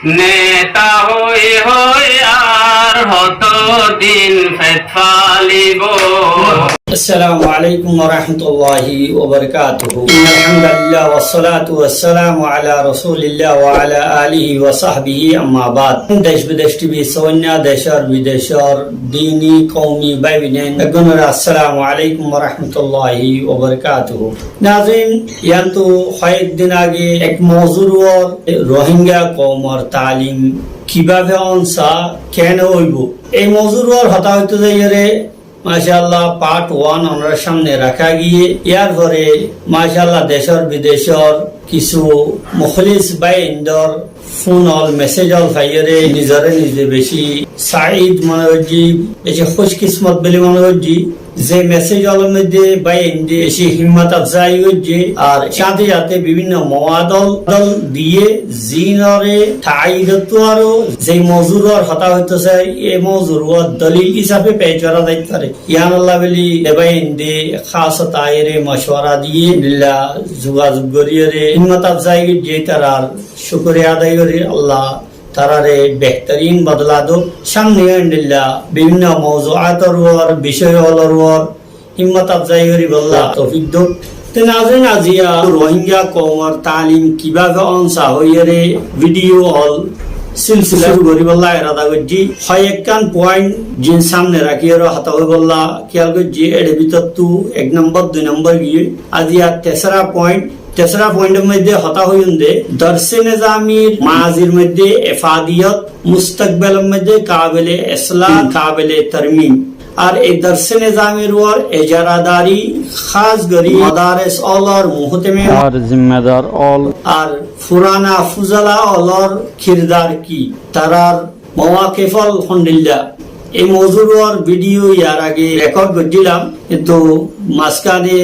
নেতা হই হই আর হত দিন ফেতফালিব। السلام عليكم ورحمة الله وبركاته. إن الحمد لله والصلاة والسلام على رسول الله وعلى آله وصحبه أما بعد. দেশ বিদেশ টিভি সৈন্য দেশর বিদেশর দিনী কওমি বাইবিনেন এগুনর আসসালামু আলাইকুম ওয়া রাহমাতুল্লাহি ওয়া বারাকাতুহু। নাযরিন, ইয়ান্তু কয়েক দিন আগে এক মওজুর রোহিঙ্গা কওমর তালিম কিভাবে অনসা কেন হইব এই মওজুর হতা হইতে যাইরে মাশাআল্লাহ পার্ট 1 আমরা সামনে রাখা গিয়ে ইয়ার পরে মাশাআল্লাহ দেশর বিদেশর কিছু মুখলিস বাইন্দর ফোন অল মেসেজ অল ফাইরে নিজরে নিজে বেশি সাইদ মনোজি বেশি খুশকিসমত বলে মনোজি যে মেসেজ অল মধ্যে বাইন্দে বেশি হিম্মত আফজাই হচ্ছে আর সাথে সাথে বিভিন্ন মওয়াদল দিয়ে জিনরে তাইদত আরো যে মজুরর হতা হইতেছে এই মজুরর দলিল হিসাবে পেশ করা যাইতে পারে। ইয়ান আল্লাহ বলি বাইন্দে খাস তাইরে মশওয়ারা দিয়ে বিল্লাহ যোগাযোগ করিয়ে হিম্মত আফজাই যে তারার শুকরিয়া আদায় করে আল্লাহ তারারে বেহতরিন বদলা দো। সামনে আলহামদুলিল্লাহ বিভিন্ন মওজুআতর ওর বিষয় হলর ওর হিম্মত আফজাই করি বল্লাহ তৌফিক দো। তে নাযরিন, আজিয়া রোহিঙ্গা কওমর তালিম কিভাবে অনসা হইরে ভিডিও হল সিলসিলা শুরু করি বল্লাহ ইরাদা করছি। কয়েকখান পয়েন্ট জিন সামনে রাখি আর হাতা হই বল্লাহ খেয়াল করছি এর ভিতর তু 1 নম্বর 2 নম্বর গিয়ে আজিয়া তেসরা পয়েন্টের মধ্যে হতা হইন্দে দর্শে নিজামির মাজির মধ্যে এফাদিয়ত মুস্তাকবেলের মধ্যে কাবিলে ইসলাহ কাবিলে তারমিম আর এই দর্শে নিজামির ওর এজারাদারি খাস গরি মাদারিস অলর মুহতামিম আর জিম্মেদার অল আর ফুরানা ফুজালা অলর কিরদার কি তারার মওয়াকিফল হন্ডিল্লা এই মওজুর ভিডিও ইয়ার আগে রেকর্ড করছিলাম, কিন্তু মাঝখানে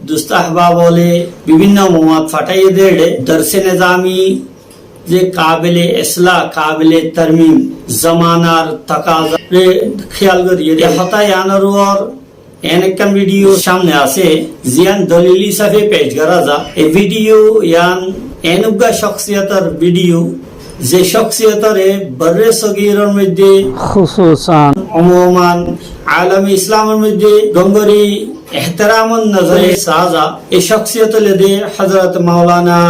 দুস্তাহবা বলে বিভিন্ন মওয়াদ ফাটাইয়ে দেড়ে দর্শে নিজামি যে কাবিলে ইসলাহ কাবিলে তারমিম জামানার তাকাজা খেয়াল করিয়ে হতায় আনার ওর এনেকান ভিডিও সামনে আছে জিয়ান দলিল হিসাবে পেশ করা যা। এই ভিডিও ইয়ান এনুগা শখসিয়তের ভিডিও যে শখসিয়তরে বর্রে সগীরের মধ্যে খুসুসান উমুমান আলমী ইসলামের মধ্যে গঙ্গরি এহতরামন নজরে সাজা এই শখসিয়ত লেদে হযরত মাওলানা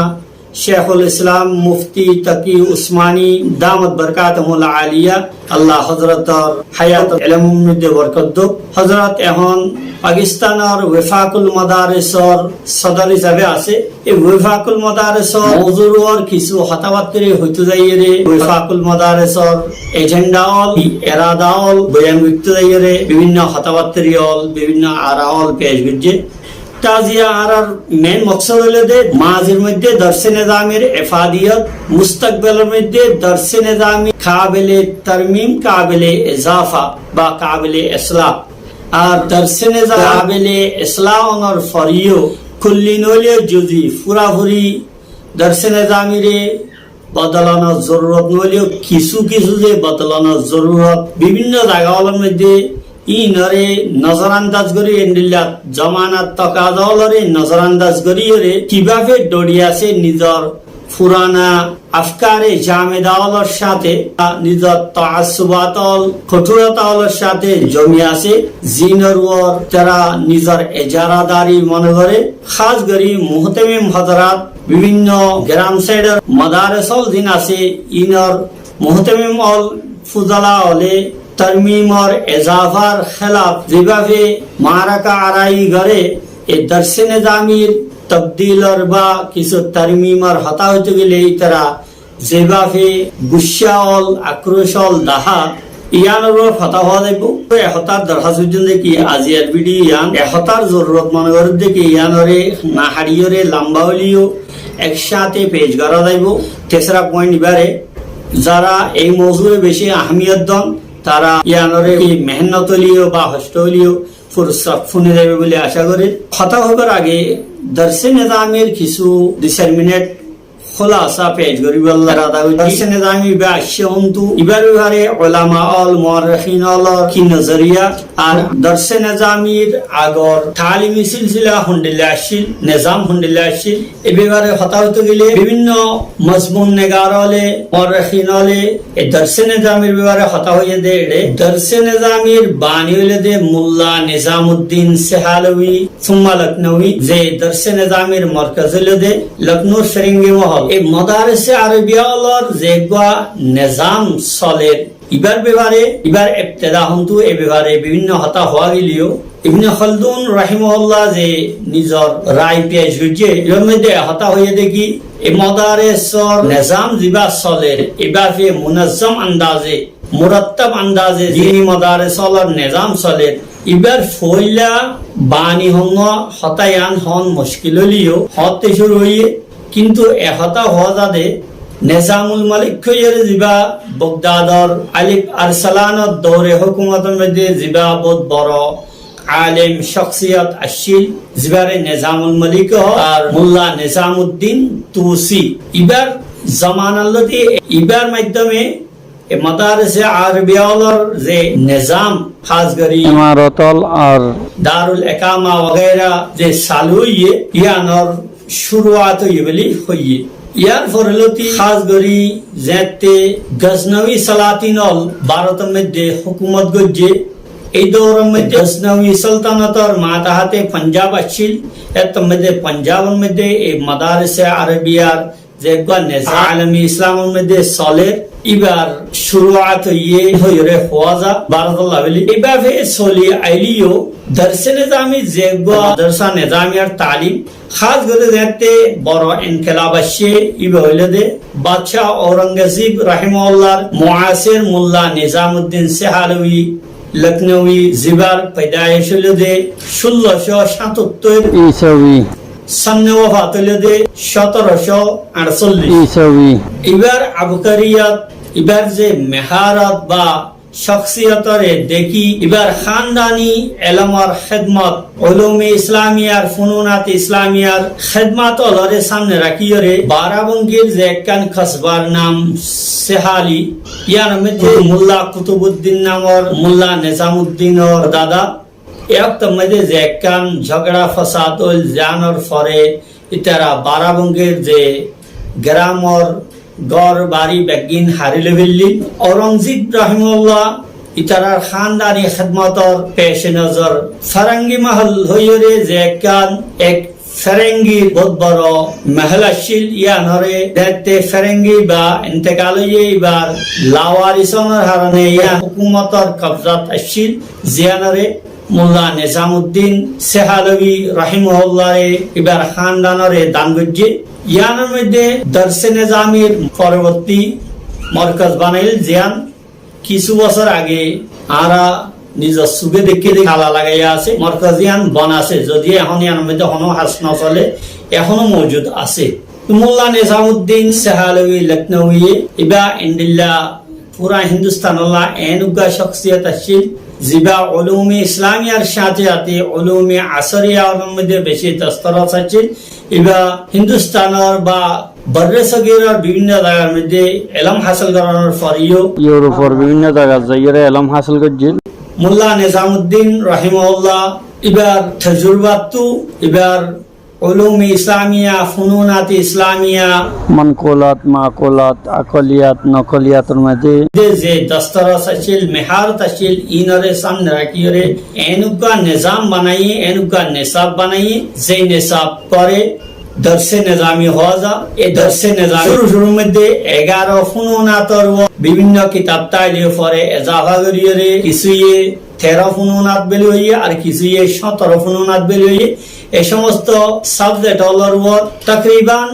শেখুল ইসলাম মুফতি তকি উসমানী দামত বরকাতুহুল আলিয়া আল্লাহ হযরতর হায়াত ইলমুর মধ্যে বরকত দো। হযরত এখন পাকিস্তানের ওয়েফাকুল মাদারিসর সদর হিসাবে আছে। এই ওয়েফাকুল মাদারিসর মওজুর কিছু হতাবাত করে হইতে যাইরে ওয়েফাকুল মাদারিসর এজেন্ডা অল ইরাদা অল বয়ান করতে যাইরে বিভিন্ন হতাবাত অল বিভিন্ন আরাল পেশ করছে। তাজিয়া আর মেন মকসদ হলো যে মাজির মধ্যে দর্শে নিজামের এফাদিয়ত মুস্তাকবেলের মধ্যে দর্শে নিজামি কাবিলে তারমিম কাবিলে ইজাফা বা কাবিলে ইসলাহ আর দর্শে নিজাম কাবিলে ইসলাহ অনর ফরিও কুল্লি নলে জুজি ফুরাফুরি দর্শে নিজামিরে বদলানোর জরুরত নলেও কিছু কিছু যে বদলানোর জরুরত বিভিন্ন জায়গাগুলোর মধ্যে ইনরে নজরান্দাজ করি এন্ডিল্লাত জমানাত তকাজলরে নজরান্দাজ করিয়ে কিভাবে দড়িয়াছে নিজর ফুরানা আফকারে জামেদাওয়ালর সাথে নিজর তাআসসুবাতল কঠোরতাওয়ালর সাথে জমি আছে জিনর ওর যারা নিজর এজারাদারি মনে করে খাস করি মুহতামিম হযরত বিভিন্ন গ্রাম সাইডের মাদারিসল জিন আছে ইনর মুহতামিম অল ফুজালা হলে তরমিম আর এজাফার খেলাফ যেভাবে মারাকা আড়াই গড়ে এই দর্শে নিজামির তবদিলর বা কিছু তরমিমর হতা হইতে গেলে তারা যেভাবে গুসাল আক্রোশল দাহা ইয়ানোর হতা হওয়া যাইব। এহতার দরখাস্ত পর্যন্ত কি আজিয়ার ভিডিও ইয়ান এহতার জরুরত মনে করে দেখি ইয়ানরে না হারিয়রে লম্বা হলিও একসাথে পেশ করা যাইব। তেসরা পয়েন্ট এবারে যারা এই মওজুরে বেশি আহমিয়ত দেন তারা ইয়ানরে মেহনত লিও বা হস্ত লিও ফুরসত শুনে যাবে বলে আশা করি। কথা হবার আগে দর্শে নিজামের কিছু 2 মিনিট খোলাসা পেশ করি বল্লা রাদা দর্শে নিজামি বা শিয়ন্তু ইবার বিভারে উলামা আল মুআররিখিন আল্লাহ কি নজরিয়া আর দর্শে নিজামির আগর তালিমি সিলসিলা হন্ডিলা আসিল নিজাম হন্ডিলা আসিল এই বিভারে হতা হতে গেলে বিভিন্ন মজমুন নেগারলে মুআররিখিন আলে এই দর্শে নিজামির বিভারে হতা হয়ে দে দর্শে নিজামির বানি হইলে দে মুল্লা নিজামউদ্দিন সেহালভী সুম্মা লখনউই যে দর্শে নিজামির মরকজ হইলে দে লখনউ ফিরঙ্গি মহল এই মাদারিসে আরবিয়া আল্লাহর যে নিজাম চলে ইবার বিভারে ইবার ইবতিদা হন্তু এই বিভারে বিভিন্ন হতা হওয়া গেলিও ইবনে খালদুন রাহিমাহুল্লাহ যে নিজর রায় পেশ হইছে এর মধ্যে হতা হয়ে দেখি এই মাদারিসর নিজাম জিবা চলে এবার মুনাজ্জম আন্দাজে মুরাত্তাব আন্দাজে যিনি মাদারিসর নিজাম চলে ইবার ফইলা বানি হন হতায়ান হন মুশকিল হলিও হতে শুরু হইয়ে কিন্তু এহতা হওয়া যাদে নিজামুল মালিক খৈয়ের জিবা বগদাদর আলিফ আরসালানত দৌরে হুকুমতের মধ্যে জিবা বহুত বড় আলেম শখসিয়ত আসিল জিবারে নিজামুল মালিক আর মোল্লা নিজামউদ্দিন তুসি ইবার জামানাল্লতি ইবার মাধ্যমে মাদারিসে আরবিয়ার যে নিজাম খাসগরি ইমারতল আর দারুল ইকামা वगैरह যে চালু হইয়ে ইয়ানর শুরুয়াত হইবলি হইয়ে ইয়ার ফরলতি খাসগরি যেতে গজনবী সালাতিনল ভারতের মধ্যে হুকুমত গজ্জে এই দৌরের মধ্যে গজনবী সালতানাতর মাতাহাতে পাঞ্জাব আসিল এর মধ্যে পাঞ্জাবের মধ্যে এই মাদারিসে আরবিয়ার যে নিজাম আলমী ইসলামের মধ্যে চলে ইবার শুরুয়াত হইয়ে হইরে হওয়াজা বারাকাল্লাহ বলি এভাবে চলি আইলিও দর্শে নিজামি যে দর্শা নিজামিয়ার তালিম খাস করে যেতে বড় ইনকিলাব আসে ইবা হইলে দে বাদশাহ ঔরঙ্গজেব রাহিমাহুল্লাহর মুআসির মোল্লা নিজামউদ্দিন সেহালভী লখনউই জিবার पैदाइश হইলে দে 1677 ঈসাবি সামনে ওফাত হইলে দে 1748 ঈসাবি এবার আবকারিয়াত এবার যে মেহারাত বা শখসিয়তরে দেখি এবার খানদানি এলমর খেদমত উলুমে ইসলামিয়ার ফুনুনাত ইসলামিয়ার খেদমত অলরে সামনে রাখিয়রে বারাবঙ্গীর যে একখান কসবার নাম সেহালি ইয়ার মধ্যে মোল্লা কুতুবউদ্দিন নামর মোল্লা নিজামউদ্দিনর দাদা এক মধ্যে যে একখান ঝগড়া ফসাদ জানর ফরে ইতারা বারাবঙ্গীর যে গ্রামর গড় বাড়ি বেগিন হারিলে ফেললি ঔরঙ্গজেব রাহিমাহুল্লাহ ইতারার খানদানি খেদমতর পেশ নজর ফেরেঙ্গি মহল হইরে যে এক ফেরেঙ্গি বহুত বড় মহল আসিল ইয়ানরে দেখতে ফেরেঙ্গি বা ইন্তেকাল হইয়ে এবার লাওয়ারিসনের হারণে ইয়া হুকুমতর কবজাত আসিল জিয়ানরে মোল্লা নিজামউদ্দিন সেহালভী রাহিমাহুল্লাহরে এবার খানদানরে দান গজ্জে ইয়ানের মধ্যে দর্শে নিজামির পরবর্তী মরকজ বানাইল জিয়ান কিছু বছর আগে আরা নিজের সুগে দেখে খালা লাগাইয়া আছে মরকজ ইয়ান বনাছে যদি এখন ইয়ার মধ্যে এখনো হাস নচলে এখনো মজুদ আছে মোল্লা নিজামউদ্দিন সেহালভী লখনউই ইবা ইন্দিল্লা পুরা হিন্দুস্তানল্লাহ এনুগা শখসিয়ত আসিল জিবা উলুমে ইসলামিয়ার সাথে সাথে উলুমে আসরিয়ার মধ্যে বেশি দস্তরত আছে এবা হিন্দুস্তানের বা বর্রে সগীরের বিভিন্ন জায়গার মধ্যে ইলম হাসিল করানোর পরেও ইউরোপের বিভিন্ন জায়গা যাইরে ইলম হাসিল করছিল মোল্লা নিজামউদ্দিন রাহিমাহুল্লাহ এবার তজরবাতু এবার উলুমে ইসলামিয়া ফুনুনাত ইসলামিয়া মানকুলাত মাকুলাত আকলিয়াত নকলিয়াতের মধ্যে যে দস্তরত আছিল মেহারত আছিল ইনরে সামনে রাখিরে এনুকা নিজাম বানাইয়ে এনুকা নিসাব বানাইয়ে যে নিসাব করে দর্শে নিজামি হওয়া যা এই দর্শে নিজামি শুরুর মধ্যে 11 ফুনুনাতর বিভিন্ন কিতাব তাইলিও পরে এজাফা করিয়ে কিছুয়ে 13 ফুনুনাত বেলি হইয়ে আর কিছুয়ে 17 ফুনুনাত বেলি হইয়ে এই সমস্ত সাবজেক্ট হলর উপর তকরিবান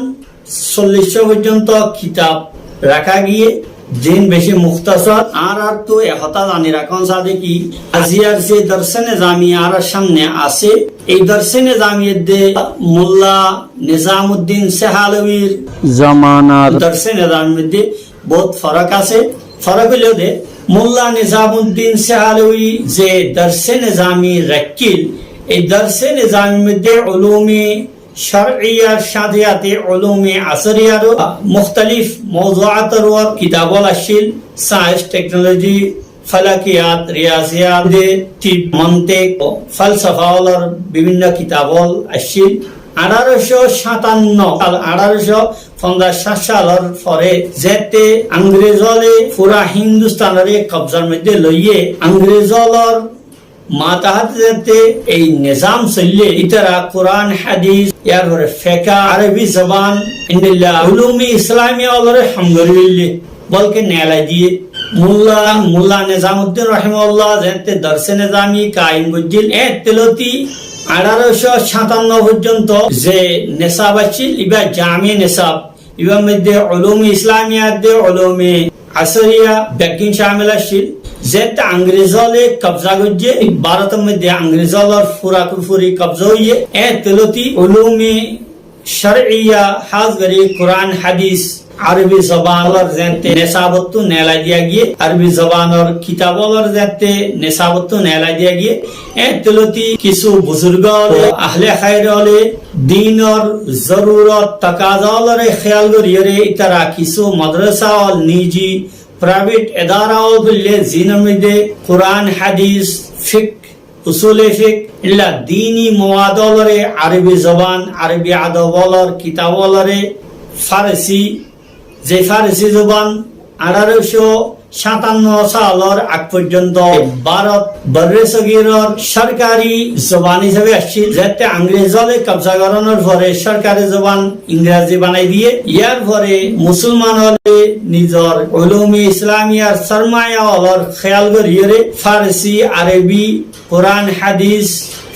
40 পর্যন্ত কিতাব রাখা গিয়ে দিন বেশি মুখতাসর আর তো এহতা জানি রাখন সাথে কি আজিয়ার যে দর্শে নিজামি আর সামনে আছে এই দর্শে নিজামির দে মোল্লা নিজামউদ্দিন সেহালভীর জামানার দর্শে নিজামির দে বহুত ফরক আছে ফরক হলো দে মোল্লা নিজামউদ্দিন সেহালভী যে দর্শে নিজামি রাখিল এই দর্শে নিজামির মধ্যে উলুমে শারঈয়ার সাথে সাথে উলুমে আসরিয়ারও মুখতালিফ মওজুআতের ওপর কিতাবল আসিল। সায়েন্স, টেকনোলজি, ফালাকিয়াত, রিয়াজিয়াত, তিব, মন্তিক, ফালসাফাওয়ালার বিভিন্ন কিতাবল আসিল। 1857 সালের পরে যেতে আংরেজলে পুরা হিন্দুস্তানের কবজার মধ্যে লইয়ে আংরেজলর মাতাহাত যেতে এই নিজাম চললে ইতারা কোরআন হাদিস ইয়ার পরে ফিকহ আরবি জবান ইন্দিল্লাহ উলুমি ইসলামিয়া অলরে হামগরিলে বলকে নেলা দিয়ে মুল্লা নিজামউদ্দিন রাহিমাহুল্লাহ যেতে দরসে নিজামি কায়েম করছিল। তেলতি 1857 পর্যন্ত যে নিসাব আছিল ইবা জামি নিসাব, ইবার মধ্যে উলুমি ইসলামিয়া দে উলুমি আসরিয়া বেকিং শামিল আছিল। যেতে আংরেজলে কবজা করছে ভারতের মধ্যে আংরেজলর ফুরি কবজা হইয়ে তেলতি উলুমি শারঈয়া হাজগরি কোরআন হাদিস আরবি জবানর যেতে নেশাবত্তু নেলা দিয়া গিয়ে আরবি জবানর কিতাবলর যেতে নেশাবত্তু নেলা দিয়া গিয়ে তেলতি কিছু বুজুর্গ আহলে খায়র হলে দিনর জরুরত তাকাজালরে খেয়াল করিয়ে ইতারা কিছু মাদ্রাসা অল নিজি প্রাইভেট এদারা বললে জিনের মধ্যে কোরআন হাদিস ফিক উসুলে ফিক ইল্লা দীনি মওয়াদলরে আরবি জবান আরবি আদবলর কিতাবলরে ফারসি যে ফারসি জবান 1857 সালের আগ পর্যন্ত ভারত বর্রে সগীরর সরকারি জবান হিসেবে আসছিল। যাতে আংরেজলে কবজা করানোর পরে সরকারি জবান ইংরেজি বানাই দিয়ে ইয়ার পরে মুসলমান হলে নিজর উলুমি ইসলামিয়ার সরমায়া অলর খেয়াল করিয়ে ফারসি আরবি কোরআন হাদিস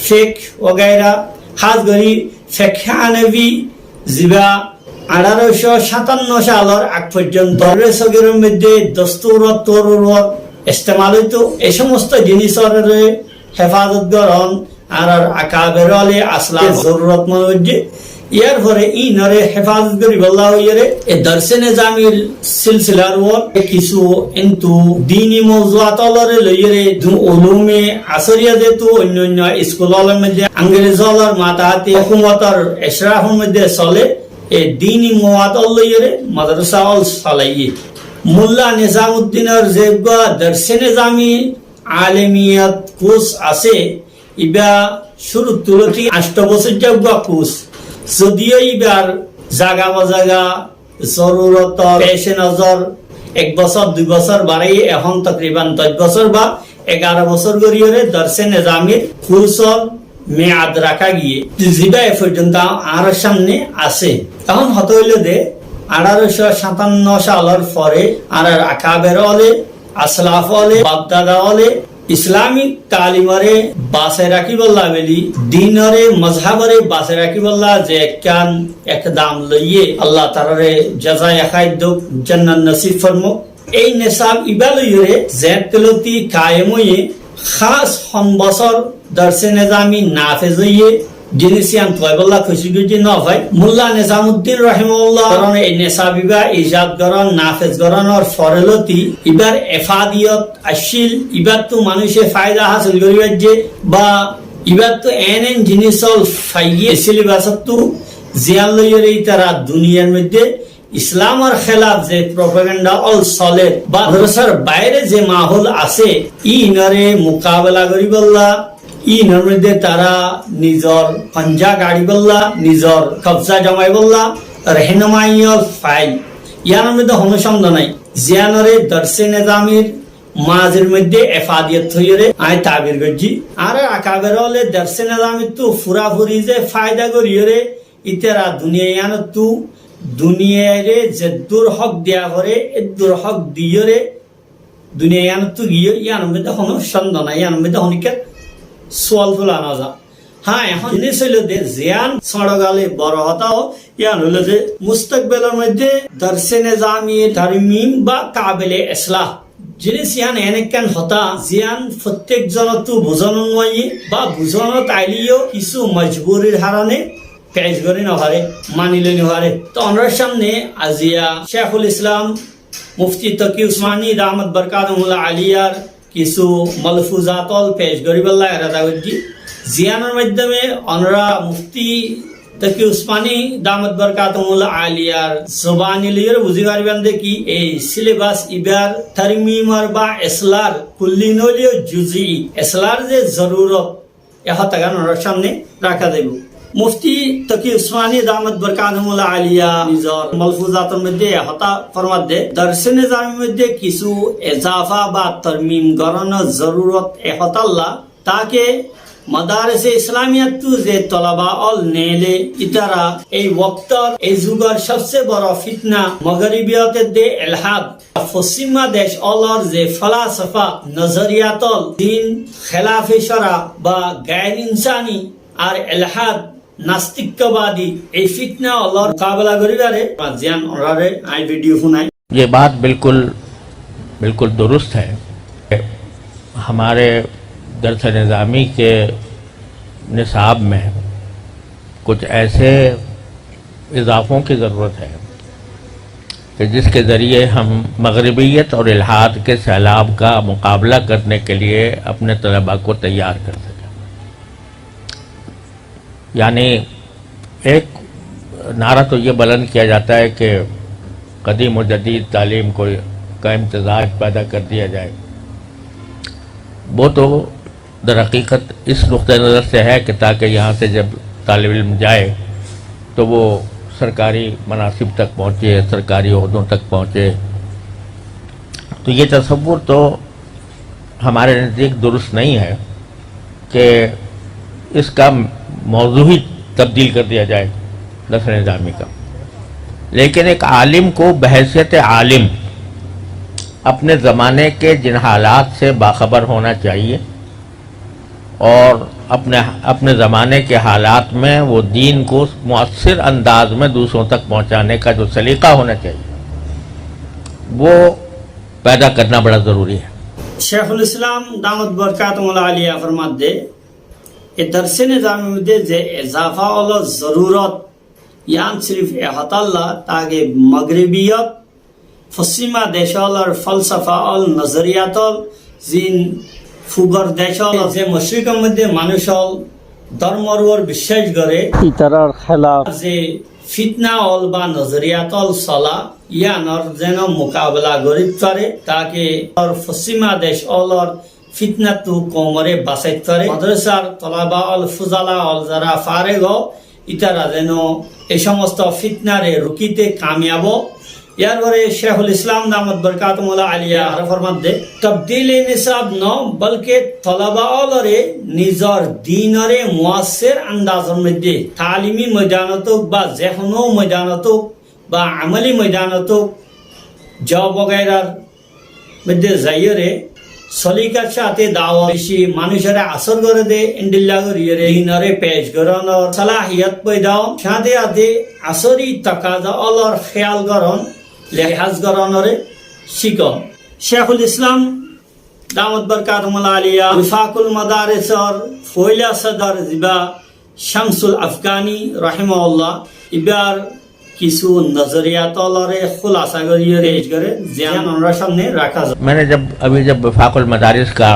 ফিক ওগাইরা খাস করি ফিকহ হানাফি জিবা 1857 সালের আগ পর্যন্ত সগীরের মধ্যে দস্তুর তরুর ইস্তেমাল হইতো। এই সমস্ত জিনিসের হেফাজত গ্রহণ আর আকাবের আলে আসলা জরুরত মনে ইয়ার পরে ইনরে হেফাজত করি বলা হইরে এই দরসে নিজামির সিলসিলার ওর কিছু কিন্তু দ্বীনি মওজুআতলরে লইরে উলুমে আসরিয়া যেহেতু অন্য স্কুলের মধ্যে আংরেজলর মাতাহাতি হুকুমতর ইশরাফের মধ্যে চলে এই দ্বীনি মওয়াদল লইরে মাদ্রাসা অল চালাইয়ে। মুল্লা নিজামউদ্দিনের যে দরসে নিজামি আলেমিয়াত কোর্স আছে ইবা শুরু তুলতি 8 বছর যাওয়া কোর্স, যদিও ইবার জাগা বাজাগা জরুরত পেশে নজর 1 বছর 2 বছর বাড়াই এখন তকরিবান 10 বছর বা 11 বছর গড়িয়ে দরসে নিজামির কোর্সর মেয়াদ রাখা গিয়ে জিবা এ পর্যন্ত আর সামনে আছে। তখন হতে হইল যে 1857 সালের পরে আর আকাবের অলে আসলাফ অলে বাপদাদা অলে ইসলামিক তালিমরে বাসে রাখি বল্লা বেলি দিনরে মজহাবরে বাসে রাখি বল্লা যে কান একদম লইয়ে আল্লাহ তাআলারে জাযায়ে খায়দ জান্নাত নসিব ফরমো। এই নিসাব ইবা লইরে জেতলতি কায়েম হয়ে খাস হন বছর দরসে নিজামি নাফেজ হইয়ে জিনিসিয়ান তয়বল্লাহ খুশি গুজি ন ভাই মুল্লা নিজামউদ্দিন রাহিমাহুল্লাহ কারণ এই নিসাব ইবা ইজাদ গরন নাফেজ গরনর ফরলতি ইবার এফাদিয়ত আসিল। ইবার তো মানুষে ফায়দা হাসিল করিবার যে বা ইবার তো এন জিনিসল ফাইয়ে সিলেবাসত তো জিয়ান লইরে তারা দুনিয়ার মধ্যে ইসলামের খেলাফ যে প্রপাগান্ডা অল চলে বা মাদ্রাসার বাইরে যে মাহল আছে ইনরে মোকাবেলা করি বল্লা ইনর মধ্যে তারা নিজর পাঞ্জা গাড়ি বল্লা নিজর কবজা জমাই বল্লা রেহনুমাইয়ল ফাইল ইয়ার মধ্যে অনুসন্ধান নাই জিয়ানরে দরসে নিজামির মাঝের মধ্যে এফাদিয়ত হইরে আয় তাবির গজি আর আকাবের হলে দরসে নিজামির তো ফুরাফুরি যে ফায়দা করিয়ে ইতারা দুনিয়ান তু দুনিয়ারে যেদুর হক দেয়া করে এদুর হক দিয়ে দুনিয়ান তু গিয়ে ইয়ার মধ্যে অনুসন্ধান নাই ইয়ার মধ্যে অনেকের সোয়াল তোলা না যা। হ্যাঁ এখন জিনিস হইল যে জিয়ান সড়গালে বড় হতাও ইয়ান হইল যে মুস্তাকবেলের মধ্যে দরসে নিজামি তারমিম বা কাবিলে ইসলাহ জিনিস ইয়ান এনেকান হতা জিয়ান প্রত্যেক জনতো বুঝানো নয় বা বুঝানো তাইলিও কিছু মজবুরির হারণে পেশ করে নহারে মানিলে নহারে। তো আমরা সামনে আজিয়া শেখুল ইসলাম মুফতি তকি উসমানী দামত বরকাতুহুল্লাহ আলিয়ার কিছু মলফুজাতল পেশ গরিবাল্লাহ এরাদা করছি জিয়ানের মাধ্যমে আমরা মুফতি তকি উসমানী দামত বরকাতুল আলিয়ার জবানি লিয়ার বুঝিবার বান্দে কি এই সিলেবাস ইবার তারমিমর বা ইসলার কুল্লি নলিও জুজি ইসলার যে জরুরত এহতাগান ওর সামনে রাখা দেব মুফতি তকি উসমানী দামত বরকাতুল আলিয়া নিজর মালফুজাতের মধ্যে এহতা ফরমাত দে দর্শে নিজামের মধ্যে কিছু ইজাফা বা তারমিম গরানোর জরুরত এহতাল্লাহ তাকে مدارس اسلامیت تو زی طلباء ال نیلے اترا ای وقتر ای زوگر سب سے بڑا فتنہ مغربیات دے الحاد فسیمہ دیش آلار زی فلاسفہ نظریات ال دین خلاف شرع با غیر انسانی اور الحاد ناستکبادی ای فتنہ آلار مقابلہ کری بارے زیان انرارے آئی ویڈیو سنائے. یہ بات بالکل درست ہے. ہمارے درس نظامی کے نصاب میں کچھ ایسے اضافوں کی ضرورت ہے کہ جس کے ذریعے ہم مغربیت اور الحاد کے سیلاب کا مقابلہ کرنے کے لیے اپنے طلباء کو تیار کر سکیں. یعنی ایک نعرہ تو یہ بلند کیا جاتا ہے کہ قدیم و جدید تعلیم کا امتزاج پیدا کر دیا جائے. وہ تو در حقیقت اس نقطہ نظر سے ہے کہ تاکہ یہاں سے جب طالب علم جائے تو وہ سرکاری مناصب تک پہنچے, سرکاری عہدوں تک پہنچے. تو یہ تصور تو ہمارے نزدیک درست نہیں ہے کہ اس کا موضوع ہی تبدیل کر دیا جائے درس نظامی کا. لیکن ایک عالم کو بحیثیت عالم اپنے زمانے کے جن حالات سے باخبر ہونا چاہیے اور اپنے زمانے کے حالات میں وہ دین کو مؤثر انداز میں دوسروں تک پہنچانے کا جو سلیقہ ہونا چاہیے وہ پیدا کرنا بڑا ضروری ہے. شیخ الاسلام دامت برکاتہم العالیہ فرمات دے یہ درس نظامی میں دے اضافہ اللہ ضرورت یان صرف احاطہ اللہ تاکہ مغربیت فسیمہ دیشال اور فلسفہ ال نظریات ال زین ফুগর দেশল যে মুশরিকের মধ্যে মানুষল ধর্মর উপর বিশ্বাস করে ইতারার খেলাফ যে ফিতনা অল বা নজরিয়াতল চলা ইয়ানর যেন মোকাবেলা করিতে পারে তাকে পশ্চিমা দেশ অলর ফিতনাতু কোমরে বাঁচাইতে পারে. মাদ্রাসার তলাবা অল ফুজালা অল যারা ফারেগ ইতারা যেন এই সমস্ত ফিতনারে রুকিতে কামিয়াব. ইয়ার পরে শেখুল ইসলাম দামত বরকাতুম আলিয়া ফরমাত দে তবদিল নিসাব ন বলকে তলাবা অলরে নিজর দিনরে মুয়াসসির আন্দাজের মধ্যে তালিমি ময়দানতক বা যেকোনো ময়দানতক বা আমলি ময়দানতক জব বগাইরার মধ্যে যাইরে সলিকার সাথে দাওয়া বেশি মানুষের আসর করে দে ইন্ডিল্লা করিয়ে দিনরে পেশ করানোর সালাহিয়ত পয়দাও সাথে সাথে আসরি তাকাজা অলর খেয়াল করন লিহাজ করানোরে শিকম. শেখুল ইসলাম দামত বরকাতুম আলিয়া উফাকুল মাদারিসর ফয়লা সদর জিবা শামসুল আফগানি রাহিমাহুল্লাহ ইবার কিছু নজরিয়াত অলরে খুলাসা করিয়ে রেজ করে জিয়ান আমরা সামনে রাখা যায়. میں نے جب وفاق المدارس کا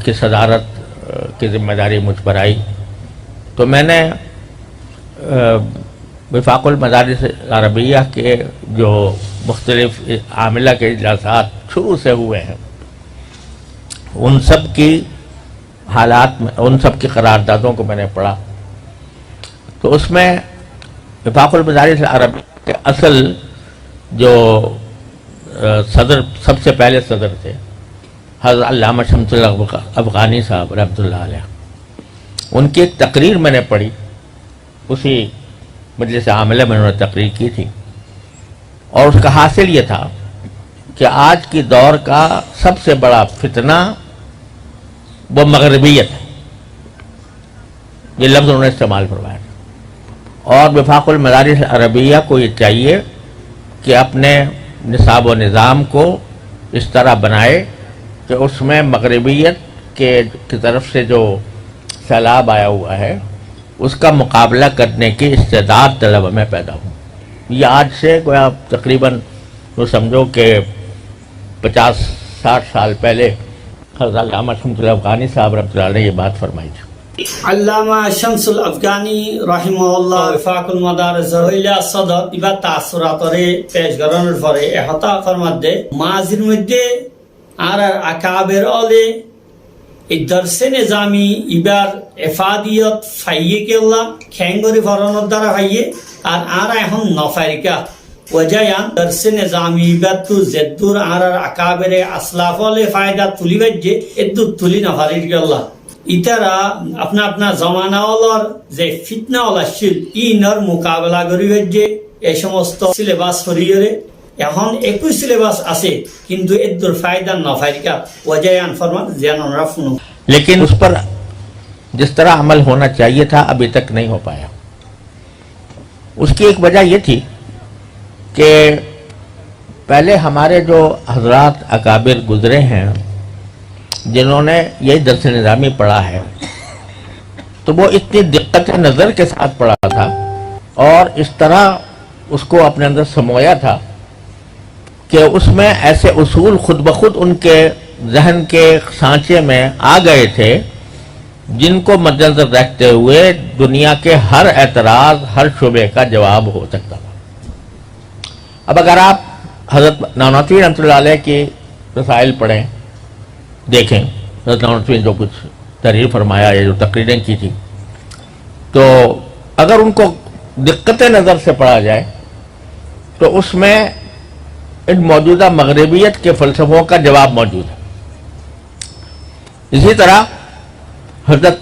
کی صدارت کی ذمہ داری مجھ پر آئی تو میں نے وفاق المدارس عربیہ کے جو مختلف عاملہ کے اجلاسات شروع سے ہوئے ہیں ان سب کی حالات میں ان سب کی قراردادوں کو میں نے پڑھا تو اس میں وفاق المدارس عربیہ کے اصل جو صدر سب سے پہلے صدر تھے حضرت علامہ شمس افغانی صاحب رحمۃ اللہ علیہ, ان کی ایک تقریر میں نے پڑھی. اسی مجلس عاملہ میں انہوں نے تقریر کی تھی اور اس کا حاصل یہ تھا کہ آج کی دور کا سب سے بڑا فتنہ وہ مغربیت ہے. یہ لفظ انہوں نے استعمال فرمایا اور وفاق المدارس عربیہ کو یہ چاہیے کہ اپنے نصاب و نظام کو اس طرح بنائے کہ اس میں مغربیت کی طرف سے جو سیلاب آیا ہوا ہے اس کا مقابلہ کرنے کی استعداد طلبہ میں پیدا ہو. یہ آج سے گویا تقریباً وہ سمجھو کہ 50-60 سال پہلے حضرت علامہ شمس افغانی صاحب رحمۃ اللہ علیہ نے یہ بات فرمائی تھی. علامہ شمس الافغانی رحمہ اللہ وفاق المدارس হইলা সদর ইবা তাসরাতরে পেশ করানোর পরে এহতা ফরমাতে মাজির মধ্যে আর আকাবের অলে এই দর্শে নিজামি ইবার এফাদিয়ত ফাইয়ে কেল্লা খেঙ্গরি ফরানোর দ্বারা ফাইয়ে আর এখন নফারিকা ওজায়ান দর্শে নিজামি ইবার তু জেদ্দুর আর আকাবের আসলাফ অলে ফায়দা তুলি বাজ্যে এদ্দুর তুলি নফারির কেল্লা ইতারা আপনা আপনা জমানাওয়ালার যে ফিতনাওয়ালা ছিল ইনর মোকাবেলা করিবে যে এই সমস্ত সিলেবাস ফরিয়রে এখন একই সিলেবাস আছে কিন্তু এদ্দুর ফায়দা নফারিকা ওজায়ান ফরমান জিয়ান রাফুন लेकिन उस पर जिस तरह अमल होना चाहिए था अभी तक नहीं हो पाया। उसकी एक वजह ये थी कि पहले हमारे जो हजरात अकाबिर गुजरे हैं जिन्होंने यही दर्स निज़ामी पढ़ा है तो वो इतनी दिक्कत नज़र के साथ पढ़ा था और इस तरह उसको अपने अंदर समोया था कि उसमें ऐसे उसूल खुद ब खुद उनके जहन के सांचे में आ गए थे जिनको मद्देनजर रखते हुए दुनिया के हर एतराज़ हर शुबे का जवाब हो सकता था। अब अगर आप हज़रत नानवी रहमतुल्लाह अलैह की रसाइल पढ़ें देखें, हज़रत नानवी जो कुछ तहरीर फरमाया या जो तकरीरें की थी तो अगर उनको दिक्कत नज़र से पढ़ा जाए तो उसमें इन मौजूदा मगरबियत के फ़लसफ़ों का जवाब मौजूद है। इसी तरह हज़रत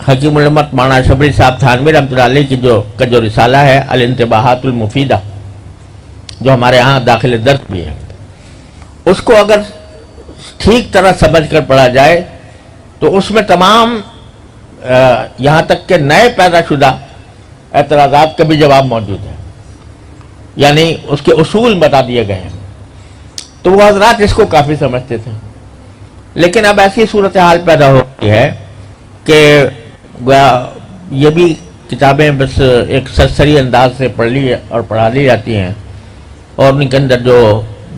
हकीमुल उम्मत मौलाना शबरी साहब थानवी रहमतुल्लाह अलैह की जो रिसाला है अल इंतिबाहातुल मुफीदा जो हमारे यहाँ दाखिल दर्स भी है उसको अगर ठीक तरह समझ कर पढ़ा जाए तो उसमें तमाम यहाँ तक के नए पैदा शुदा एतराज़ात का भी जवाब मौजूद है, यानी उसके उसूल बता दिए गए हैं। तो वो हजरात इसको काफ़ी समझते थे, लेकिन अब ऐसी सूरत हाल पैदा हो गई है कि ये भी किताबें बस एक सरसरी अंदाज से पढ़ ली और पढ़ा ली जाती हैं और उनके अंदर जो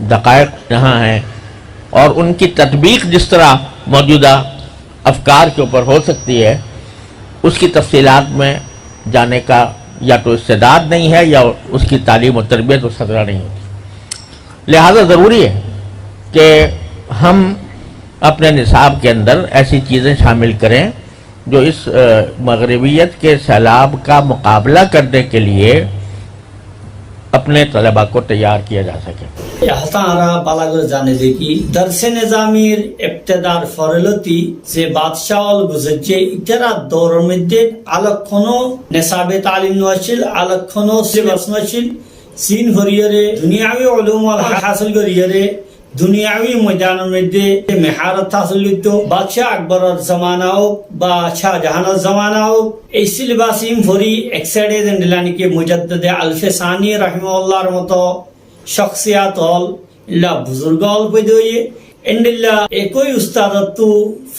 दक़ाइक़ जहाँ हैं और उनकी तत्बीक जिस तरह मौजूदा अफकार के ऊपर हो सकती है उसकी तफसीलात में जाने का या तो इस्तेदाद नहीं है या उसकी तालीम और तरबियत उस सदरा नहीं होती। लिहाजा ज़रूरी है कि हम अपने निसाब के अंदर ऐसी चीज़ें शामिल करें जो इस मगरबियत के सैलाब का मुकाबला करने के लिए अपने तलबा को तैयार किया जा सके। हतारा बालागर जाने देखी दरसे निजामीर इब्तिदार फरलती से बादशाह गुजरचे इतरा दौर में अलग खनो निसाबे तालीम नशिल अलग खनो सिलेबस नशिल सीन हरियरे दुनियावी उलूम हासिल करियरे दुनियावी मैदान में मेहारत हासिल तो बादशाह अकबर जमाना हो बा शाहजहां जमाना हो ऐसी लिबासीम फरी एक्साइडेड दिलानी के मुजद्दद अल्फसानी रहमतुल्लाह मतो शख्सियत हल इल्ला बुजुर्ग हल पैदोये इंडिल्ला एकई उस्ताद तू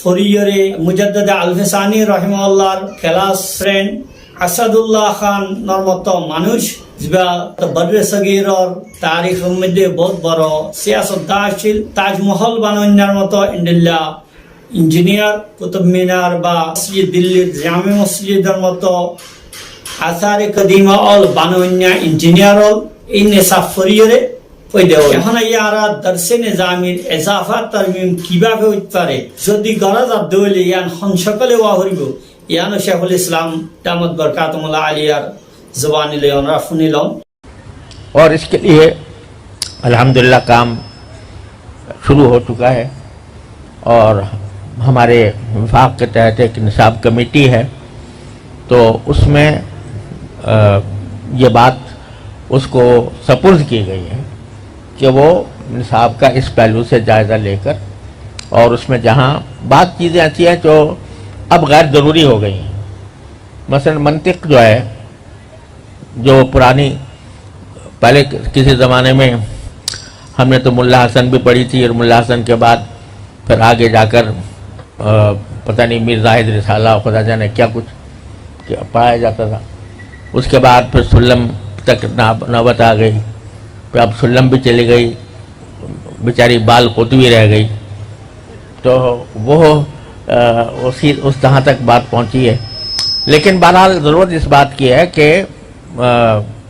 फरियरे मुजद्दद अल्फसानी रहमतुल्लाह क्लास फ्रेंड আসাদুল্লাহ খান নরমতো মানুষ যা বদরে সগীর তারিখ মধ্যে বহুত বড় সিয়াসতদান ছিল তাজমহল বানানোর মতো ইন্ডিয়া ইঞ্জিনিয়ার কুতুব মিনার বা মসজিদ দিল্লির জামে মসজিদের মতো আসারে কদিমা অল বানানোর ইঞ্জিনিয়ার অল এই নেসাফরিয়রে পয়দা এখন ইয়ারা দর্শে নিজামির ইজাফা তারমিম কিভাবে হইতে পারে যদি গরজ আদলে ইয়ান সকলে ওয়া হইব यानो शेखुल इस्लाम दामद बरकातुहुल्लाह आलियार ज़ुबानी लेन रफ़नी लो और इसके लिए अल्हम्दुलिल्लाह काम शुरू हो चुका है और हमारे विभाग के तहत एक निसाब कमेटी है तो उसमें ये बात उसको सपुर्द की गई है कि वो निसाब का इस पहलू से जायज़ा लेकर और उसमें जहाँ बात चीज़ें ऐसी हैं जो अब गैर ज़रूरी हो गई हैं, मसलन मंतिक जो है जो पुरानी पहले किसी ज़माने में हमने तो मुल्ला हसन भी पढ़ी थी और मुल्ला हसन के बाद फिर आगे जाकर पता नहीं मीर जाहिद रिसाला खुदा जाने क्या कुछ पढ़ाया जाता था। उसके बाद फिर सुल्लम तक नौबत आ गई, फिर अब सुल्लम भी चली गई, बेचारी बाल कुतुबी रह गई। तो वो اس जहाँ तक बात पहुँची है। लेकिन बहरहाल ज़रूरत इस बात की है कि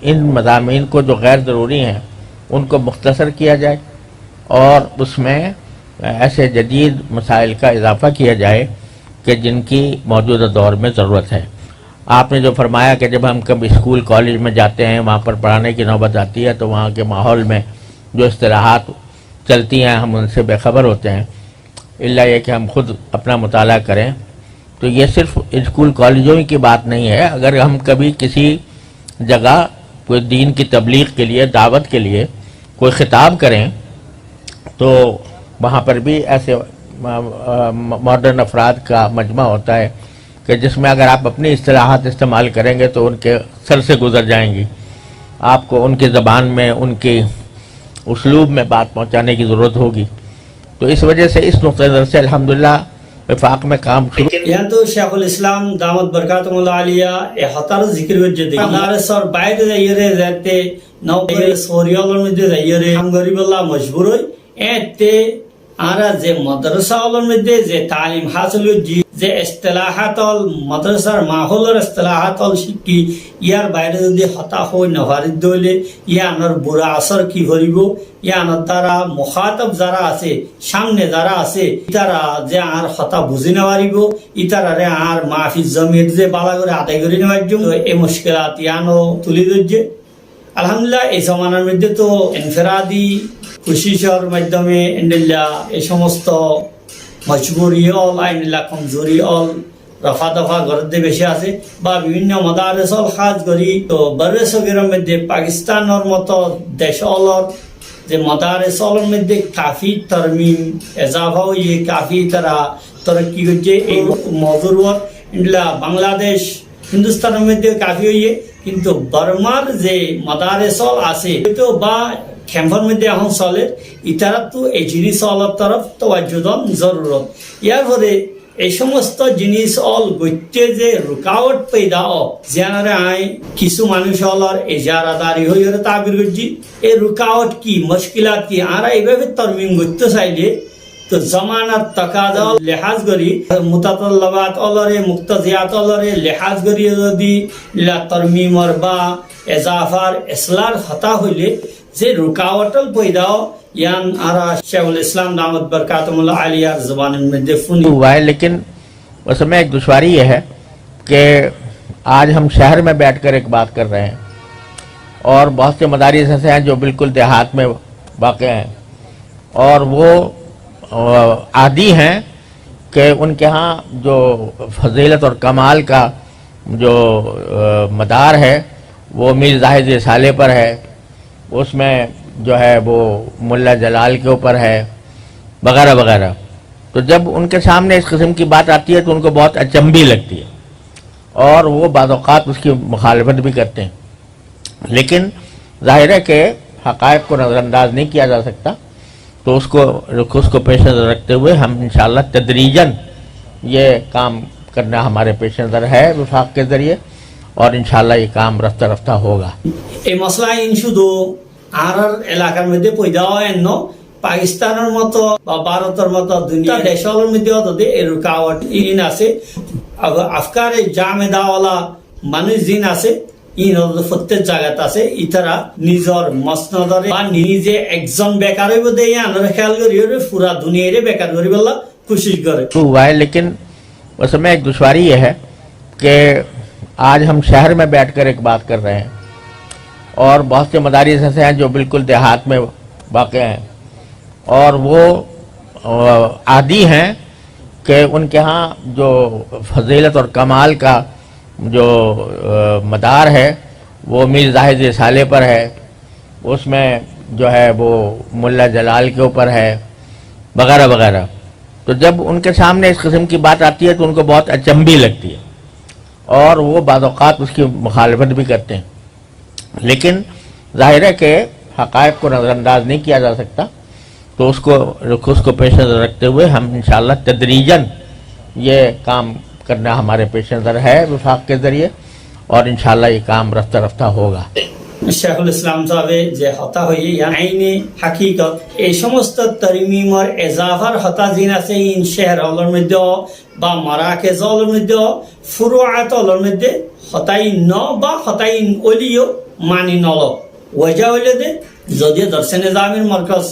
इन मज़ामीन को जो गैर ज़रूरी हैं उनको मुख्तसर किया जाए और उसमें ऐसे जदीद मसाइल का इजाफ़ा किया जाए कि जिनकी मौजूदा दौर में ज़रूरत है। आपने जो फरमाया कि जब हम कभी स्कूल कॉलेज में जाते हैं, वहाँ पर पढ़ाने की नौबत आती है, तो वहाँ के माहौल में जो इस्तिलाहात चलती हैं हम उनसे बेखबर होते हैं, इल्ला ये कि हम खुद अपना मुताला करें। तो ये सिर्फ स्कूल कॉलेजों की बात नहीं है। अगर हम कभी किसी जगह कोई दीन की तबलीग के लिए, दावत के लिए कोई ख़िताब करें, तो वहाँ पर भी ऐसे मॉडर्न अफराद का मजमा होता है कि जिसमें अगर आप अपनी इस्तिलाहात इस्तेमाल करेंगे तो उनके सर से गुज़र जाएंगी। आपको उनकी ज़बान में, उनकी उसलूब में बात पहुँचाने की ज़रूरत होगी। तो इस वजह से इस नुक़्ते नज़र से अल्हम्दुलिल्लाह वफाक में काम शुरू। यहाँ तो शेखुल इस्लाम दामत बरकातुहुल आलिया ए हतार जिक्र वजह दे मदारस और বাইরে যাইরে যাতে নও সরিয়ালের মধ্যে যাইরে কাম করিবলা মজবুর হই এতে আরা যে মাদ্রাসাওয়ালার মধ্যে যে তালিম হাসিল যে ইস্তিলাহাতল মাদ্রাসার মাহৌলের ইস্তিলাহাতল শিক্ষি ইয়ার বাইরে যদি হতা হই নভারিদ দইলে ইয়ানোর বুড়া আসর কি করিব, ইয়ানোর দ্বারা মুখাতব যারা আছে, সামনে যারা আছে, ইতারা যে আর হতা বুঝি না পারিব, ইতারারে আর মাহফিজ জমির যে বালা করে আদায় করে নেওয়ার জন্য এই মুশকিলাত ইয়ানো তুলি ধরছে। আলহামদুলিল্লাহ এই জমানার মধ্যে তো ইনফিরাদি কোশিশের মাধ্যমে ইনশাআল্লাহ এই সমস্ত মজবুরি অল আইনিল্লাহ কমজোরি অল রফা দফা গরদে বেশি আছে বা বিভিন্ন মাদারেস অল খাজ করি। তো বড় সগিরের মধ্যে পাকিস্তানের মতো দেশ অলর যে মাদারেস অলের মধ্যে কাফি তরমিম এজাফা হয়ে কাফি তারা তরক্কি করছে। এই মজুর ইনশাআল্লাহ বাংলাদেশ হিন্দুস্তানের মধ্যে কাফি হয়ে, কিন্তু বর্মার যে মাদারেস অল আছে তো বা ক্যাম্পের মধ্যে এখন চলে, ইতারা তো এই জিনিস অলের তরফ তোয়াজ্জুদন জরুরত। ইয়ার পরে এই সমস্ত জিনিস অল গত্যে যে রুকাওয়াট পেদা জানারে আই কিছু মানুষ অলর এজারাদারি হয়ে তাবির করছি এই রুকাওয়াট কি মুশকিলাত কি আর এইভাবে তরমিম করতে চাইলে তো জমানার তাকাদা লেহাজ করি মুতাতাল্লাবাত অলরে মুক্তাজিয়াত অলরে লেহাজ করি যদি তরমিমর বা এজাফার ইসলার হতা হইলে যে রুকাওয়াটল পয়দাও यान आरा शेखुल इस्लाम दामत बरकातुहुल आलिया ज़बान में दिफुनी हुआ है। लेकिन उसमें एक दुश्वारी यह है कि आज हम शहर में बैठकर एक बात कर रहे हैं और बहुत से मदारिस ऐसे हैं जो बिल्कुल देहात में वाक़ हैं और वो आदी हैं कि उनके यहाँ जो फजीलत और कमाल का जो मदार है वो मीर ज़ाहिद रिसाले पर है, उसमें जो है वो मुल्ला जलाल के ऊपर है वगैरह वगैरह। तो जब उनके सामने इस किस्म की बात आती है तो उनको बहुत अचंभी लगती है और वो बाज़ औक़ात उसकी मुखालफत भी करते हैं। लेकिन ज़ाहिर है कि हक़ाइक़ को नज़रअंदाज नहीं किया जा सकता, तो उसको पेश नज़र रखते हुए हम इंशाअल्लाह तदरीजन ये काम करना हमारे पेश नज़र है वफाक के ज़रिए और इंशाअल्लाह ये काम रफ्ता रफ्ता होगा। এই মশলা ইন শুধু আর এলাকার মধ্যে পয়দা হয় ন পাকিস্তানের মতো বা ভারতের মতো দুনিয়া দেশের মধ্যে অতদে এই রুকাওয়াট ইন আছে আফকারে জামেদাওয়ালা মানুষ জিন আছে ইন প্রত্যেক জায়গাত আছে। ইতারা নিজের মসনদরে বা নিজে একজন বেকার হইব দেয় আনার খেয়াল করি পুরা দুনিয়ারে বেকার করি বলা কোশিশ করে। हुआ है। लेकिन उसमें एक दुश्वारी यह है कि आज हम शहर में बैठकर एक बात कर रहे हैं और बहुत से मदारिस ऐसे हैं जो बिल्कुल देहात में वाक़ हैं और वो आदी हैं कि उनके यहाँ जो फजीलत और कमाल का जो मदार है वो मीर ज़ाहिद रिसाले पर है, उसमें जो है वो मुल्ला जलाल के ऊपर है वगैरह वगैरह। तो जब उनके सामने इस किस्म की बात आती है तो उनको बहुत अचंभी लगती है और वो बाज़ औक़ात उसकी मुखालफत भी करते हैं। लेकिन ज़ाहिर है कि हक़ाइक़ को नज़रअंदाज नहीं किया जा सकता, तो उसको पेश नज़र रखते हुए हम इंशाअल्लाह तदरीजन ये काम करना हमारे पेश नज़र है वफाक के ज़रिए और इंशाअल्लाह ये काम रफ्ता रफ्ता होगा। শেখুল ইসলাম সাহেব যে হতা হয়ে আইনে হাকিকত এই সমস্ত তরমিমর এজাফার হতা জিন আছে ইন শেহর হলের মধ্যে বা মারাকেজ হলের মধ্যে ফুরুআত হলের মধ্যে হতাই ন বা হতাই অলিও মানি নল ওয়াজা হইলে দে যদিও দর্শন নিজামের মরকজ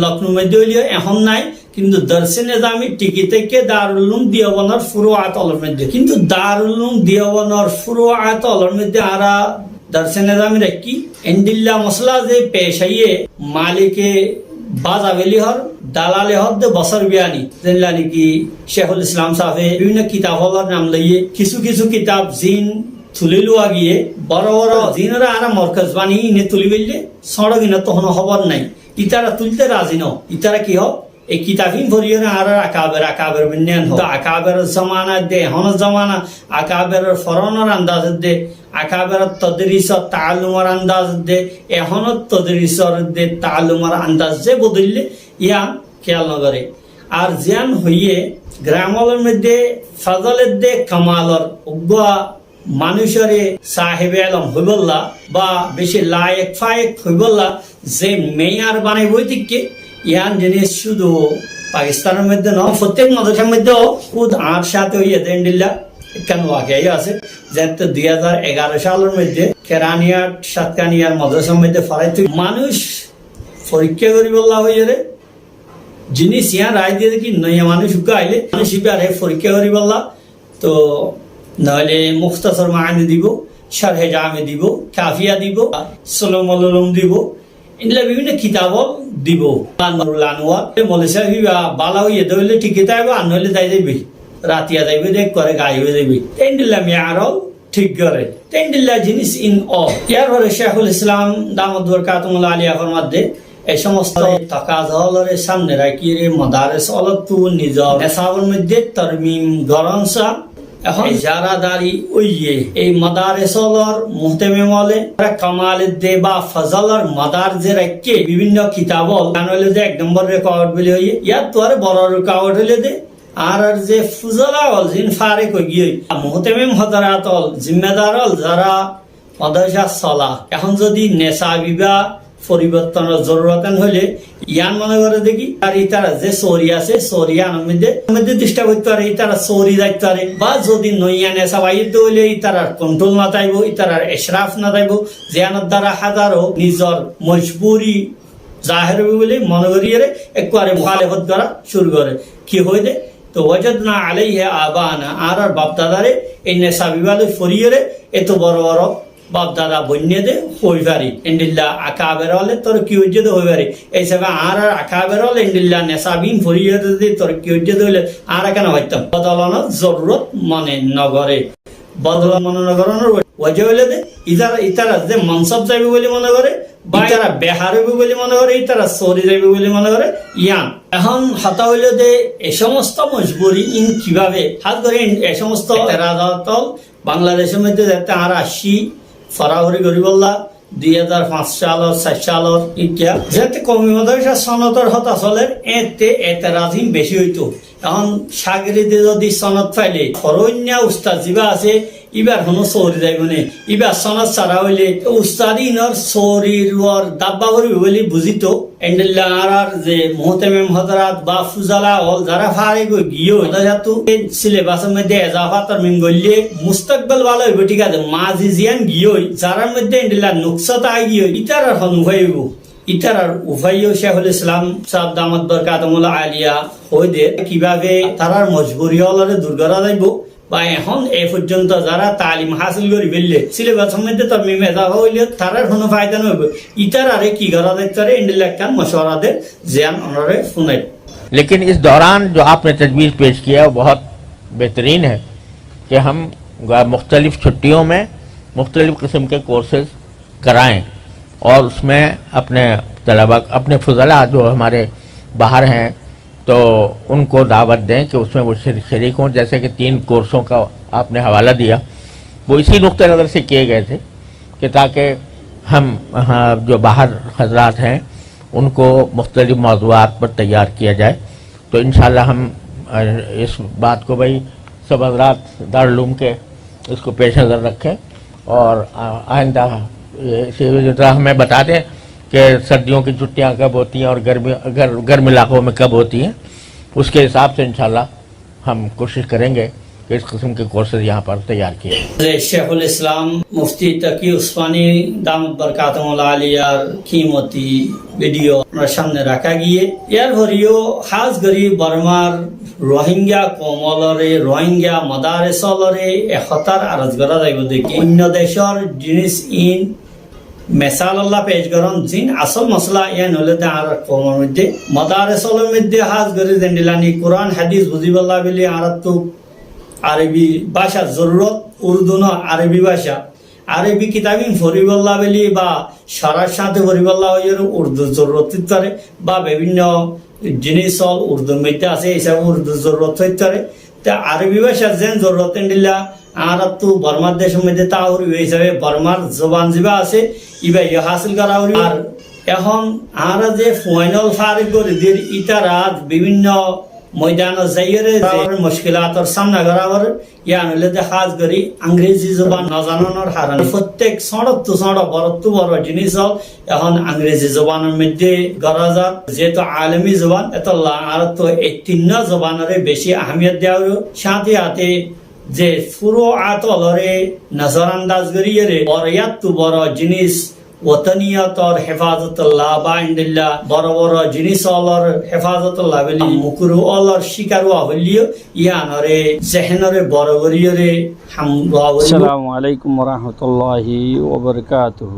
লখনৌ মধ্যে হইলেও এখন নাই, কিন্তু দর্শন নিজামি টিকি থেকে দারুল উলুম দেওবন্দের ফুরুআত হলের মধ্যে, কিন্তু দারুল উলুম দেওবন্দের ফুরুআত হলের মধ্যে আরা দর্শন নিজামের কি এন্ডিল্লা মশলা যে পেশ হইয়ে মালিকে বাজাবেলি হর দালালে হর দে বছর বিয়ানি যেনলা নাকি শেখুল ইসলাম সাহেব বিভিন্ন কিতাব হলার নাম লইয়ে কিছু কিছু কিতাব জিন তুলে লওয়া গিয়ে বড় বড় জিনরা আরা মরকজ বানিয়ে ইনে তুলি বললে সড়ক ইনে তখন খবর নাই, ইতারা তুলতে রাজি ন, ইতারা কি হোক এই কিতাবিন ভরিয়ে না আর আকাবের বিন্যান হোক আকাবের জমানা দে হন জমানা আকাবের ফরনের আন্দাজ দে আকাবের তদরিসর তালুমার আন্দাজ দে এখন তদরিসর দে তালুমার আন্দাজ যে বদললে ইয়া খেয়াল নগরে আর জিয়ান হইয়ে গ্রামের মধ্যে ফজলের দে কামালর উগ্রা মানুষরে সাহেব আলম হইবল্লা বা বেশি লায়েক ফায়েক হইবল্লা যে মেয়ার বানাই বই দিকে ইয়ান জিনিস শুধু পাকিস্তানের মধ্যে নয় প্রত্যেক মাদ্রাসার মধ্যেও খুদ আর সাথে হইয়া দেন্ডিল্লা কেন ওয়াকিয়াই আছে যেহেতু 2011 সালের মধ্যে কেরানিয়ার সাতকানিয়ার মাদ্রাসার মধ্যে ফরাইতে মানুষ পরীক্ষা করি বললা হইয়া রে জিনিস ইয়া রায় দিয়ে দেখি নয়া মানুষ আইলে মানুষ ইবারে পরীক্ষা করি বললা তো নাহলে মুখতাসর মাআনি দিব, শারহে জামে দিব, কাফিয়া দিব, সুলমুল উলুম দিব, এগুলা বিভিন্ন কিতাব দিব। আনোয়ারুল আনোয়ার মলেশা বিবা বালা হইয়ে দইলে ঠিক যাইব আর নইলে যাই যাইবি রাতিয়া যাইবে দেখ করে গায়ে হয়ে যাবি তেন্ডিল্লা মেয়ারও ঠিক করে তেন্ডিল্লা জিনিস ইন অ ইয়ার পরে শেখুল ইসলাম দামত বরকাতুল্লাহ আলিয়া ফরমাদে এই সমস্ত তাকাজলের সামনে রাখি রে মাদারেস অলতু নিজর নেসাবের মধ্যে তরমিম গরনসা এখন যারা দাঁড়ি ওইয়ে এই মাদারেসলর মুহতেমে কামালের দে বা ফজলর মাদার যে রাখে বিভিন্ন কিতাবল হইলে যে 1 নম্বর রেকর্ড বলে হইয়ে ইয়ার তো আর বড় রেকর্ড হইলে দে আর যে ফুজলা হল জিন ফারেক হয়ে গিয়ে মুহতেমে হদরাতল জিম্মেদার হল যারা মাদ্রাসা চলা এখন যদি নেশা বিবাহ পরিবর্তনের জরুরত হলে ইয়ান মনে করে দেখি আর ইতারা যে চৌরি আছে চৌরিয়ানোর মধ্যে চেষ্টা করতে পারে ইতারা চৌরি যাইতে পারে বা যদি নইয়া নেশা বাইতে হইলে ইতারার কন্ট্রোল না থাকবো ইতারার এশরাফ না থাকবো জিয়ানোর দ্বারা হাজারো নিজের মজবুরি জাহের বলে মনে করিয়ে একবারে মুখালেফত করা শুরু করে কি হয়ে দে তো ওয়াজাদনা আলাইহি আবানা আর বাপদাদারে এই নেশা বিবাদে ফরিয়ে এত বড় বড় বাপ দাদা বন্যে দে হই পারি এন্ডিল্লা আকাবের হলে তোর কি হইছে দে হই পারি এই সব আর আকাবের হলে এন্ডিল্লা নেশাবিন ফরিয়ে দে তোর কি হইছে দে হইলে আর কেন হইতাম বদলানোর জরুরত মনে নগরে বদলা মনে নগরানোর ওয়াজে হইলে দে ইতারা যে মনসব যাইবে বলে মনে করে বা ইতারা বেহার হইবে বলে মনে করে ইতারা চৌরি যাইবে বলে মনে করে ইয়ান এখন হতা হইলে দে এই সমস্ত মজবুরি ইন কিভাবে হাত করে এই সমস্ত রাজাতল বাংলাদেশের মধ্যে যাতে আর 80 ফরাহরি গরিবল্লা 2005 সালের 4 সালের ইতিহাস যাতে কমি মাদ্রাসা সনতর হতা চলে এতে এতেরাজিম বেশি হইতো এখন সাগরিদে যদি সনদ পাইলে ফরন্যা উস্তাদ জিবা আছে ইবার হনো চৌরি যাইব নে ইবার সনদ ছাড়া হইলে উস্তাদি ইনর চৌরির দাব্বা করিব বলে বুঝিত এন্ডেল্লা আর যে মুহতেমেম হযরত বা ফুজালা হল যারা ফারে গই গিয়ে যাতো সিলেবাসের মধ্যে এজাফা তারমিম গইলে মুস্তাকবাল ভালো হইব ঠিক আছে মাজি জিয়ান গিয়ে যারার মধ্যে এন্ডেল্লা নুকসাত আই গিয়ে ইতার হন হইব ইতার উভয় শেখুল ইসলাম সাহেব দামত বরকাতুল্লাহ আলিয়া হইদে কিভাবে তারার মজবুরি হলরে দূর করা যাইব বা এখন এই পর্যন্ত যারা তালিম হাসিল করি ফেললে সিলেবাসের মধ্যে তারমিম এজাফা হইলে তারার কোনো ফায়দা নইব ইতার আরে কি করা যাইতে পারে এন্ডেল্লা কান মশওয়ারা দে জিয়ান অনরে শুনাই। लेकिन इस दौरान जो आपने तजवीज़ पेश किया वो बहुत बेहतरीन है कि हम मुख्तलिफ छुट्टियों में मुख्तलिफ किस्म के कोर्सेज कराएं और उसमें अपने तलबा अपने फजला जो हमारे बाहर हैं तो उनको दावत दें कि उसमें वो शरीक हों। जैसे कि 3 कोर्सों का आपने हवाला दिया वो इसी नुक्ते नज़र से किए गए थे कि ताकि हम जो बाहर हजरात हैं उनको मुख्तलिफ मौज़ूआत पर तैयार किया जाए। तो इंशाअल्लाह हम इस बात को भाई सब हजरात दारुल उलूम के इसको पेश नज़र रखें और आइंदा ज़रा हमें बता दें कि सर्दियों की छुट्टियां कब होती हैं और गर्म इलाकों में कब होती हैं, उसके हिसाब से इंशाल्लाह हम कोशिश करेंगे कि इस किस्म के कोर्सेज यहाँ पर तैयार किए जाएं। शेखुल इस्लाम মুফতি তাকি উসমানী দামত বরকাতুল আলিয়ার কিমতি ভিডিও আমরা সামনে রাখা গিয়ে এর ভরিও খাস গরি বর্মার রোহিঙ্গা কমলরে রোহিঙ্গা মাদারেসলরে একতার আরজ করা যাইব দেখি অন্য দেশের জিনিস ইন মেসাল আল্লাহ পেশ করন জিন আসল মশলা ইয়ান হলে আর কমর মধ্যে মাদারেসলের মধ্যে খাস গরি দেন্ডিলানি কোরআন হাদিস বুঝিবাল্লাহ বলি আর তো আরবি ভাষা জরুরত উর্দু ন আরবি ভাষা আরবি কিতাবিন ফরিবল্লাহ বলি বা সারার সাথে ফরিবল্লাহ উর্দু জরুরত হইতে বা বিভিন্ন জিনিস উর্দুর মধ্যে আছে এইসব উর্দু জরুরত হইতে তা আরবি ভাষার যেন জরুরত দিলা আর তো বর্মার দেশের মধ্যে তা হিসাবে বর্মার জবান জিবা আছে ইবা ইয়ে হাসিল করা আর এখন আর যে ফাইনাল ফারিক করে দিয়ে ইতারা বিভিন্ন ময়দান যাইরে মুশকিলাতর সামনা করার ইয়ান হলে যে খাস করি ইংরেজি জবান না জানানোর হারান প্রত্যেক সড়ক বড় জিনিস এখন ইংরেজি জবানের মধ্যে গড়া যাক যেহেতু আলমী জবান এত আর তো এই তিন জবানের বেশি আহমিয়ত দেওয়া সাথে সাথে যে পুরো আতলরে নজর আন্দাজ করিয়ে বড় বড় জিনিস ওতনিয়তর হেফাজতুল্লাহ বা ইন্দিল্লাহ বড় বড় জিনিস অলর হেফাজতুল্লাহ বলি মুকুরু অলর শিকারু হলিও ইয়ানরে জেহেনরে বড় করিয়রে হাম। আসসালামু আলাইকুম ওয়া রাহমাতুল্লাহি ওয়া বারাকাতুহু।